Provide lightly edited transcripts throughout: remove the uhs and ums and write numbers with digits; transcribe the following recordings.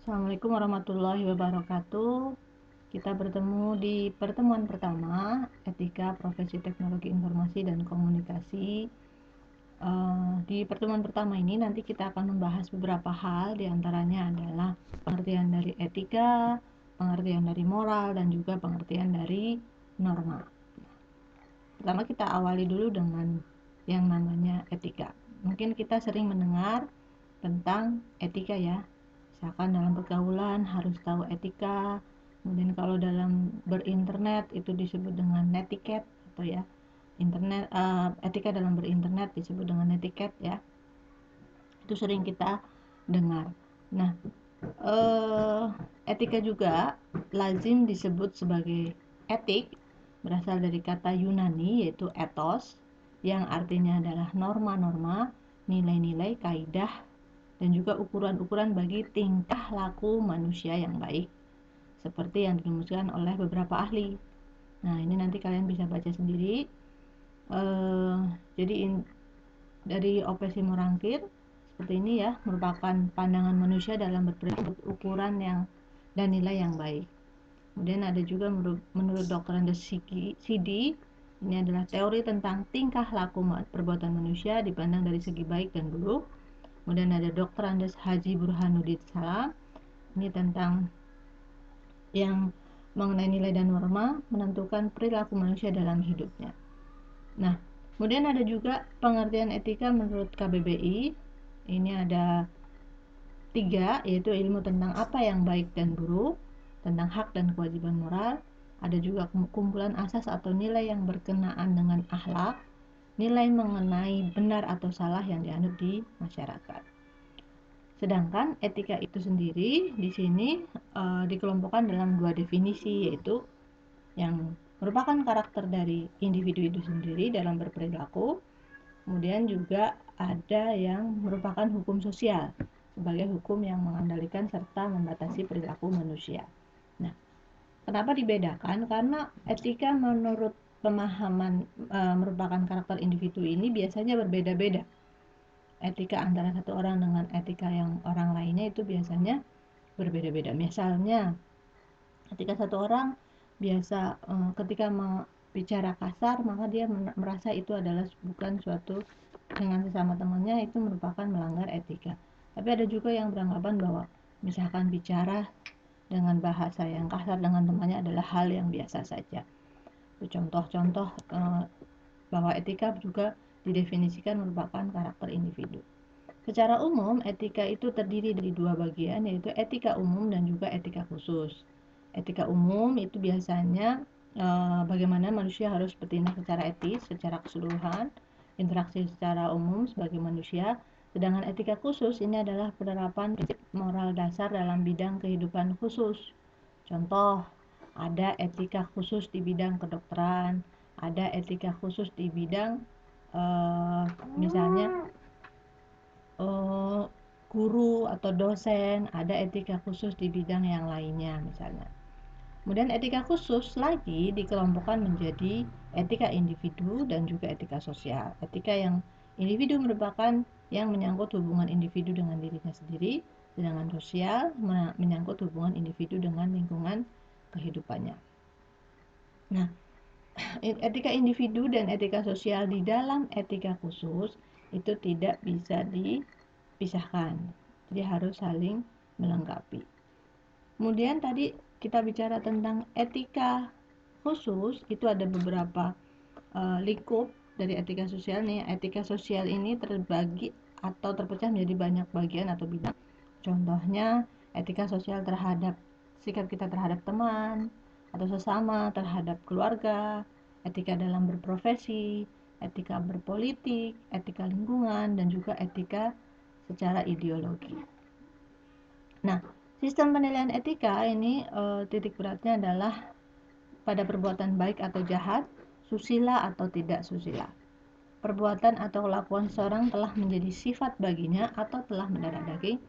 Assalamualaikum warahmatullahi wabarakatuh. Kita bertemu di pertemuan pertama Etika Profesi Teknologi Informasi dan Komunikasi. Di pertemuan pertama ini nanti kita akan membahas beberapa hal, diantaranya adalah pengertian dari etika, pengertian dari moral, dan juga pengertian dari norma. Pertama kita awali dulu dengan yang namanya etika. Mungkin kita sering mendengar tentang etika ya, misalkan dalam pergaulan harus tahu etika, kemudian kalau dalam berinternet itu disebut dengan netiquette atau ya internet, etika dalam berinternet disebut dengan netiquette ya, itu sering kita dengar. Nah, etika juga lazim disebut sebagai etik, berasal dari kata Yunani yaitu ethos, yang artinya adalah norma-norma, nilai-nilai, kaidah, dan juga ukuran-ukuran bagi tingkah laku manusia yang baik, seperti yang dirumuskan oleh beberapa ahli. Nah, ini nanti kalian bisa baca sendiri. Jadi dari O.P. Simorangkir seperti ini ya, merupakan pandangan manusia dalam berperilaku, ukuran yang dan nilai yang baik. Kemudian ada juga menurut Dr. Andes Sidi, ini adalah teori tentang tingkah laku perbuatan manusia dipandang dari segi baik dan buruk. Kemudian ada Dr. Andes Haji Burhanuddin Salam, ini tentang yang mengenai nilai dan norma menentukan perilaku manusia dalam hidupnya. Nah, kemudian ada juga pengertian etika menurut KBBI. Ini ada 3, yaitu ilmu tentang apa yang baik dan buruk, tentang hak dan kewajiban moral. Ada juga kumpulan asas atau nilai yang berkenaan dengan akhlak, nilai mengenai benar atau salah yang dianut di masyarakat. Sedangkan etika itu sendiri di sini dikelompokkan dalam 2 definisi, yaitu yang merupakan karakter dari individu itu sendiri dalam berperilaku. Kemudian juga ada yang merupakan hukum sosial sebagai hukum yang mengendalikan serta membatasi perilaku manusia. Nah, kenapa dibedakan? Karena etika menurut pemahaman merupakan karakter individu ini biasanya berbeda-beda. Etika antara satu orang dengan etika yang orang lainnya itu biasanya berbeda-beda. Misalnya, ketika satu orang biasa ketika bicara kasar, maka dia merasa itu adalah bukan suatu, dengan sesama temannya itu merupakan melanggar etika. Tapi ada juga yang beranggapan bahwa misalkan bicara dengan bahasa yang kasar dengan temannya adalah hal yang biasa saja. Contoh-contoh bahwa etika juga didefinisikan merupakan karakter individu. Secara umum, etika itu terdiri dari 2 bagian, yaitu etika umum dan juga etika khusus. Etika umum itu biasanya bagaimana manusia harus bertindak secara etis, secara keseluruhan, interaksi secara umum sebagai manusia. Sedangkan etika khusus ini adalah penerapan prinsip moral dasar dalam bidang kehidupan khusus. Contoh, ada etika khusus di bidang kedokteran, ada etika khusus di bidang misalnya guru atau dosen, ada etika khusus di bidang yang lainnya misalnya. Kemudian etika khusus lagi dikelompokkan menjadi etika individu dan juga etika sosial. Etika yang individu merupakan yang menyangkut hubungan individu dengan dirinya sendiri, sedangkan sosial menyangkut hubungan individu dengan lingkungan kehidupannya. Nah, etika individu dan etika sosial di dalam etika khusus itu tidak bisa dipisahkan, jadi harus saling melengkapi. Kemudian tadi kita bicara tentang etika khusus, itu ada beberapa lingkup dari etika sosial nih. Etika sosial ini terbagi atau terpecah menjadi banyak bagian atau bidang. Contohnya etika sosial terhadap sikap kita terhadap teman atau sesama, terhadap keluarga, etika dalam berprofesi, etika berpolitik, etika lingkungan, dan juga etika secara ideologi. Nah, sistem penilaian etika ini titik beratnya adalah pada perbuatan baik atau jahat, susila atau tidak susila. Perbuatan atau kelakuan seseorang telah menjadi sifat baginya atau telah mendarah daging,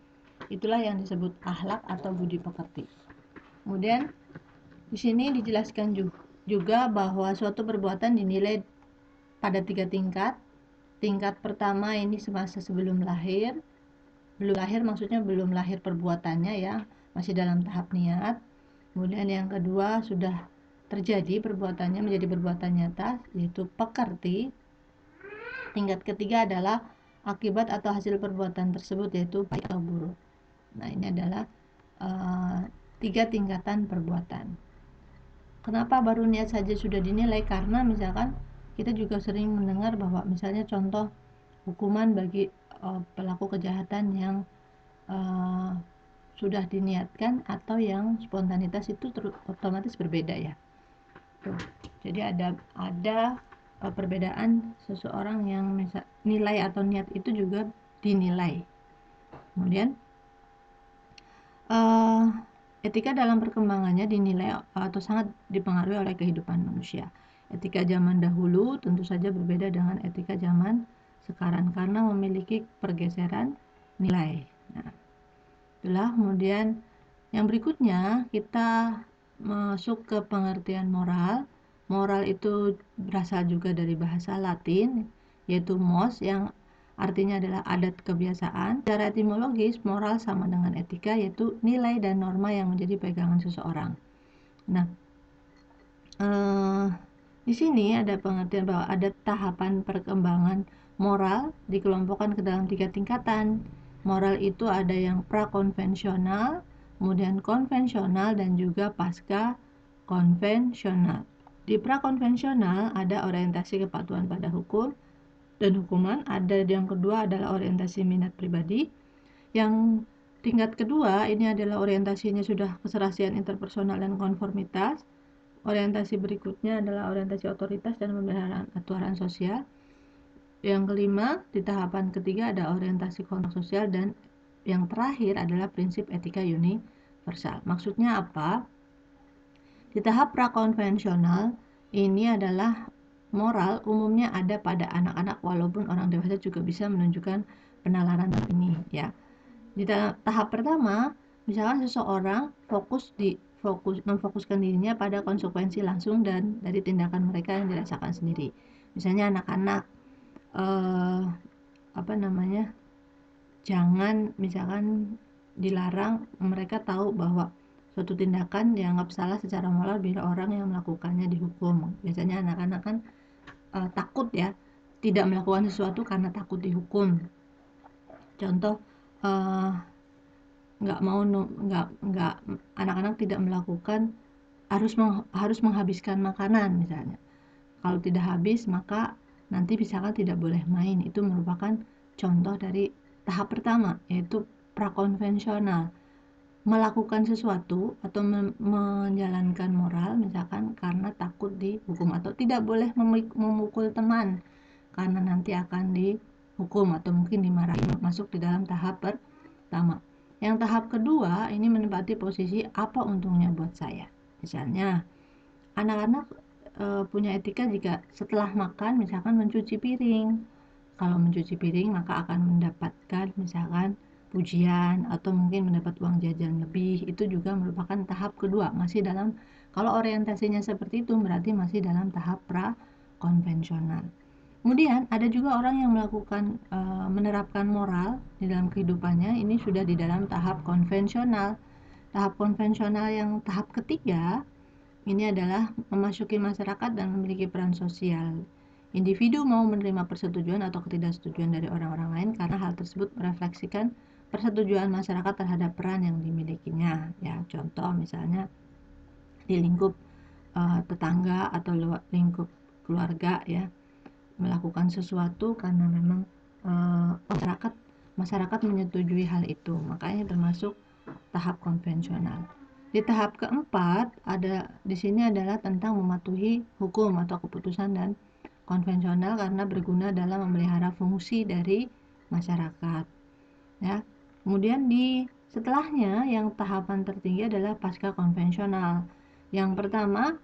itulah yang disebut akhlak atau budi pekerti. Kemudian di sini dijelaskan juga bahwa suatu perbuatan dinilai pada 3 tingkat. Tingkat pertama ini semasa sebelum lahir. Belum lahir maksudnya belum lahir perbuatannya ya, masih dalam tahap niat. Kemudian yang kedua, sudah terjadi perbuatannya menjadi perbuatan nyata, yaitu pekerti. Tingkat ketiga adalah akibat atau hasil perbuatan tersebut, yaitu baik atau buruk. Nah, ini adalah tiga tingkatan perbuatan. Kenapa baru niat saja sudah dinilai? Karena misalkan kita juga sering mendengar bahwa misalnya contoh hukuman bagi pelaku kejahatan yang sudah diniatkan atau yang spontanitas itu otomatis berbeda ya. Tuh. Jadi ada perbedaan seseorang yang nilai atau niat itu juga dinilai. Kemudian etika dalam perkembangannya dinilai atau sangat dipengaruhi oleh kehidupan manusia. Etika zaman dahulu tentu saja berbeda dengan etika zaman sekarang karena memiliki pergeseran nilai. Nah, itulah. Kemudian yang berikutnya kita masuk ke pengertian moral. Moral itu berasal juga dari bahasa Latin, yaitu mos, yang artinya adalah adat kebiasaan. Secara etimologis, moral sama dengan etika, yaitu nilai dan norma yang menjadi pegangan seseorang. Nah, di sini ada pengertian bahwa ada tahapan perkembangan moral dikelompokkan ke dalam 3 tingkatan. Moral itu ada yang prakonvensional, kemudian konvensional, dan juga pasca konvensional. Di prakonvensional ada orientasi kepatuhan pada hukum dan hukuman. Ada yang kedua adalah orientasi minat pribadi. Yang tingkat kedua ini adalah orientasinya sudah keserasian interpersonal dan konformitas. Orientasi berikutnya adalah orientasi otoritas dan pemeliharaan aturan sosial. Yang kelima, di tahapan ketiga ada orientasi kontak sosial, dan yang terakhir adalah prinsip etika universal. Maksudnya apa? Di tahap prakonvensional ini adalah moral umumnya ada pada anak-anak, walaupun orang dewasa juga bisa menunjukkan penalaran ini ya. Di tahap pertama, misalkan seseorang memfokuskan dirinya pada konsekuensi langsung dan dari tindakan mereka yang dirasakan sendiri. Misalnya anak-anak jangan misalkan dilarang, mereka tahu bahwa suatu tindakan dianggap salah secara moral bila orang yang melakukannya dihukum. Biasanya anak-anak kan takut ya, tidak melakukan sesuatu karena takut dihukum. Contoh, anak-anak tidak melakukan harus menghabiskan makanan misalnya. Kalau tidak habis maka nanti misalkan tidak boleh main. Itu merupakan contoh dari tahap pertama, yaitu prakonvensional. Melakukan sesuatu atau menjalankan moral misalkan karena takut dihukum, atau tidak boleh memukul teman karena nanti akan dihukum atau mungkin dimarahi. Masuk di dalam tahap pertama. Yang tahap kedua ini menempati posisi apa untungnya buat saya. Misalnya anak-anak punya etika jika setelah makan misalkan mencuci piring. Kalau mencuci piring maka akan mendapatkan misalkan pujian atau mungkin mendapat uang jajan lebih. Itu juga merupakan tahap kedua, masih dalam, kalau orientasinya seperti itu berarti masih dalam tahap pra-konvensional. Kemudian ada juga orang yang melakukan menerapkan moral di dalam kehidupannya, ini sudah di dalam tahap konvensional. Tahap konvensional yang tahap ketiga ini adalah memasuki masyarakat dan memiliki peran sosial. Individu mau menerima persetujuan atau ketidaksetujuan dari orang-orang lain karena hal tersebut merefleksikan persetujuan masyarakat terhadap peran yang dimilikinya. Ya, contoh misalnya di lingkup tetangga atau lingkup keluarga ya, melakukan sesuatu karena memang masyarakat menyetujui hal itu, makanya termasuk tahap konvensional. Di tahap keempat ada di sini adalah tentang mematuhi hukum atau keputusan dan konvensional karena berguna dalam memelihara fungsi dari masyarakat. Ya. Kemudian di setelahnya yang tahapan tertinggi adalah pasca konvensional. Yang pertama,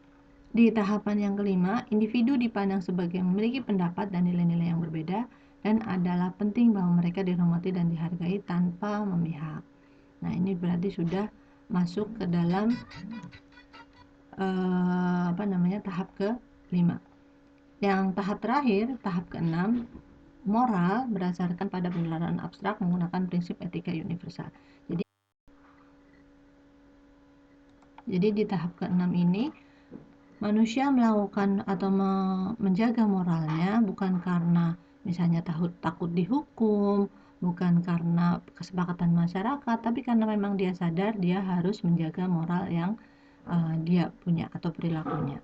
di tahapan yang kelima, individu dipandang sebagai memiliki pendapat dan nilai-nilai yang berbeda dan adalah penting bahwa mereka dihormati dan dihargai tanpa memihak. Nah, ini berarti sudah masuk ke dalam tahap ke-5. Yang tahap terakhir, tahap ke-6, moral berdasarkan pada penilaian abstrak menggunakan prinsip etika universal. Jadi Jadi di tahap ke-6 ini manusia melakukan atau menjaga moralnya bukan karena misalnya takut dihukum, bukan karena kesepakatan masyarakat, tapi karena memang dia sadar dia harus menjaga moral yang dia punya atau perilakunya.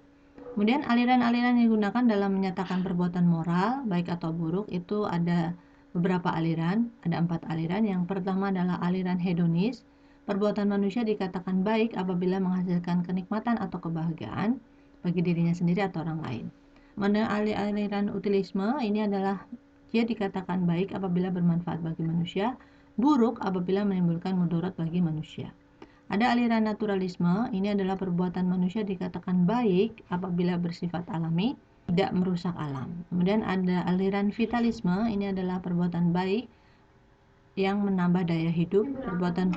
Kemudian aliran-aliran yang digunakan dalam menyatakan perbuatan moral baik atau buruk itu ada beberapa aliran, ada 4 aliran. Yang pertama adalah aliran hedonis. Perbuatan manusia dikatakan baik apabila menghasilkan kenikmatan atau kebahagiaan bagi dirinya sendiri atau orang lain. Mana aliran utilisme, ini adalah dia dikatakan baik apabila bermanfaat bagi manusia, buruk apabila menimbulkan mudarat bagi manusia. Ada aliran naturalisme, ini adalah perbuatan manusia dikatakan baik apabila bersifat alami, tidak merusak alam. Kemudian ada aliran vitalisme, ini adalah perbuatan baik yang menambah daya hidup. Perbuatan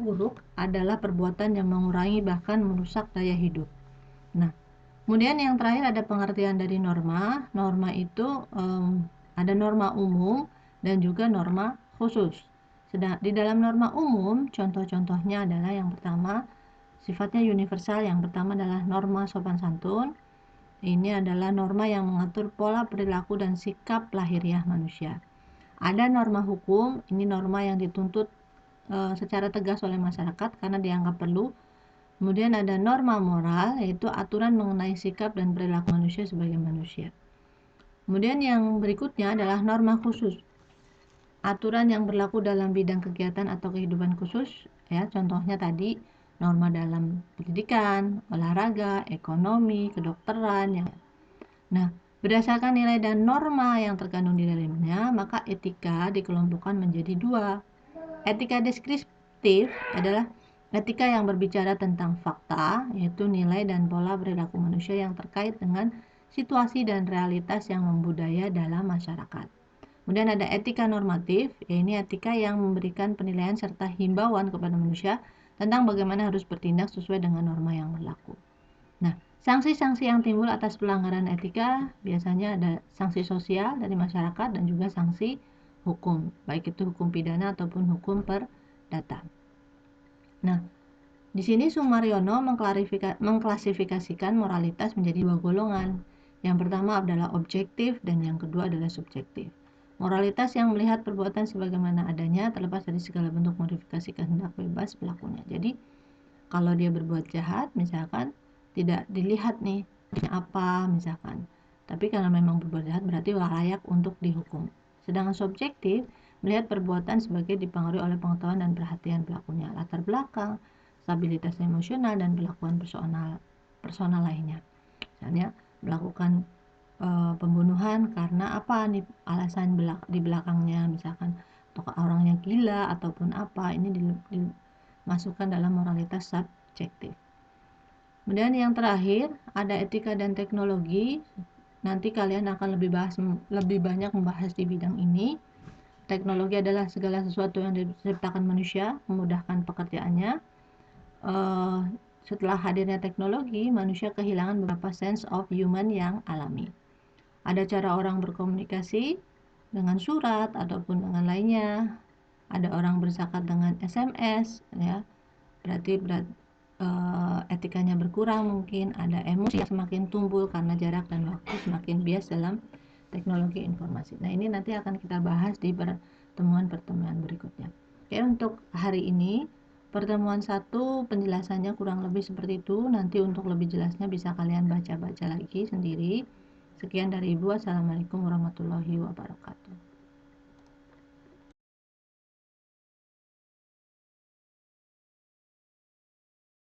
buruk adalah perbuatan yang mengurangi bahkan merusak daya hidup. Nah, kemudian yang terakhir ada pengertian dari norma. Norma itu ada norma umum dan juga norma khusus. Di dalam norma umum, contoh-contohnya adalah yang pertama, sifatnya universal. Yang pertama adalah norma sopan santun. Ini adalah norma yang mengatur pola perilaku dan sikap lahiriah manusia. Ada norma hukum, ini norma yang dituntut secara tegas oleh masyarakat karena dianggap perlu. Kemudian ada norma moral, yaitu aturan mengenai sikap dan perilaku manusia sebagai manusia. Kemudian yang berikutnya adalah norma khusus. Aturan yang berlaku dalam bidang kegiatan atau kehidupan khusus, ya, contohnya tadi norma dalam pendidikan, olahraga, ekonomi, kedokteran, ya. Nah, berdasarkan nilai dan norma yang terkandung di dalamnya, maka etika dikelompokkan menjadi 2. Etika deskriptif adalah etika yang berbicara tentang fakta, yaitu nilai dan pola perilaku manusia yang terkait dengan situasi dan realitas yang membudaya dalam masyarakat. Kemudian ada etika normatif, yaitu etika yang memberikan penilaian serta himbauan kepada manusia tentang bagaimana harus bertindak sesuai dengan norma yang berlaku. Nah, sanksi-sanksi yang timbul atas pelanggaran etika biasanya ada sanksi sosial dari masyarakat dan juga sanksi hukum, baik itu hukum pidana ataupun hukum perdata. Nah, di sini Sumaryono mengklasifikasikan moralitas menjadi 2 golongan. Yang pertama adalah objektif dan yang kedua adalah subjektif. Moralitas yang melihat perbuatan sebagaimana adanya terlepas dari segala bentuk modifikasi kehendak bebas pelakunya. Jadi, kalau dia berbuat jahat, misalkan tidak dilihat nih apa misalkan. Tapi karena memang berbuat jahat berarti layak untuk dihukum. Sedangkan subjektif melihat perbuatan sebagai dipengaruhi oleh pengetahuan dan perhatian pelakunya, latar belakang, stabilitas emosional dan perlakuan personal lainnya. Misalnya melakukan pembunuhan karena apa nih alasan di belakangnya, misalkan atau orangnya gila ataupun apa, ini dimasukkan dalam moralitas subjektif. Kemudian yang terakhir ada etika dan teknologi. Nanti kalian akan lebih banyak membahas di bidang ini. Teknologi adalah segala sesuatu yang diciptakan manusia memudahkan pekerjaannya. Setelah hadirnya teknologi, manusia kehilangan beberapa sense of human yang alami. Ada cara orang berkomunikasi dengan surat ataupun dengan lainnya. Ada orang berzakat dengan SMS, ya. Berarti etikanya berkurang mungkin. Ada emosi yang semakin tumbuh karena jarak dan waktu semakin bias dalam teknologi informasi. Nah, ini nanti akan kita bahas di pertemuan-pertemuan berikutnya. Oke, untuk hari ini pertemuan 1 penjelasannya kurang lebih seperti itu. Nanti untuk lebih jelasnya bisa kalian baca-baca lagi sendiri. Sekian dari Ibu. Assalamualaikum warahmatullahi wabarakatuh.